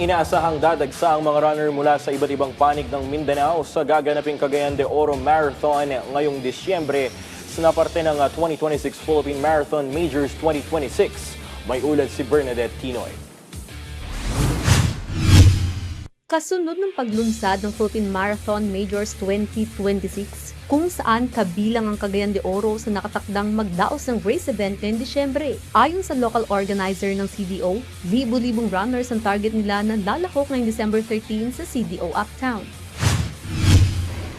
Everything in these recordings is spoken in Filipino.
inaasahang dadagsa ang mga runner mula sa iba't ibang panig ng Mindanao sa gaganaping Cagayan de Oro Marathon ngayong Disyembre sa naparte ng 2026 Philippine Marathon Majors 2026. May ulat si Bernadette Tinoy. Kasunod ng paglunsad ng Philippine Marathon Majors 2026, kung saan kabilang ang Cagayan de Oro sa nakatakdang magdaos ng race event ngayong Disyembre. Ayon sa local organizer ng CDO, libu-libong runners ang target nila na lalahok ngayong December 13 sa CDO Uptown.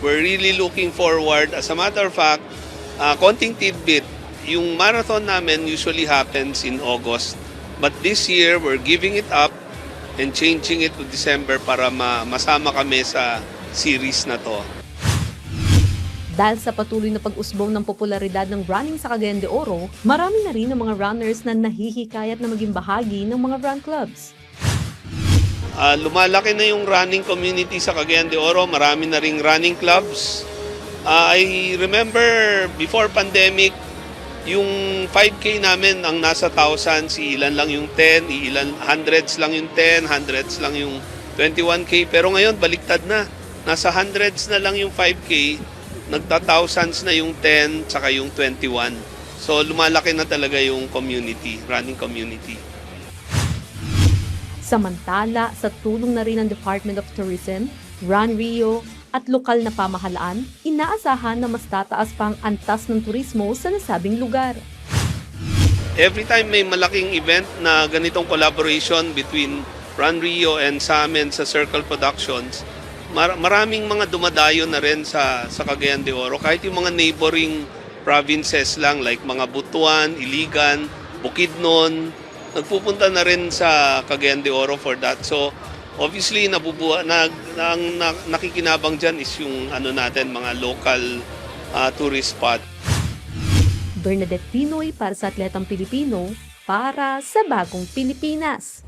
We're really looking forward. As a matter of fact, konting tidbit, yung marathon namin usually happens in August. But this year, we're giving it up and changing it to December para masama kami sa series na to. Dahil sa patuloy na pag-usbong ng popularidad ng running sa Cagayan de Oro, marami na rin ang mga runners na nahihikayat na maging bahagi ng mga run clubs. Lumalaki na yung running community sa Cagayan de Oro, marami na ring running clubs. I remember before pandemic, yung 5K namin ang nasa thousands, ilan lang yung 10, ilan hundreds lang yung 10, hundreds lang yung 21K. Pero ngayon, baliktad na. Nasa hundreds na lang yung 5K, nagta-thousands na yung 10, tsaka yung 21. So, lumalaki na talaga yung community, running community. Samantala, sa tulong na rin ng Department of Tourism, Run Rio, at lokal na pamahalaan, inaasahan na mas tataas pang antas ng turismo sa nasabing lugar. Every time may malaking event na ganitong collaboration between Run Rio and sa amin sa Circle Productions, maraming mga dumadayo na rin sa Cagayan de Oro. Kahit yung mga neighboring provinces lang like mga Butuan, Iligan, Bukidnon, nagpupunta na rin sa Cagayan de Oro for that. So obviously, nakikinabang dyan is yung mga local tourist spot. Bernadette Tinoy para sa Atletang Pilipino, para sa Bagong Pilipinas.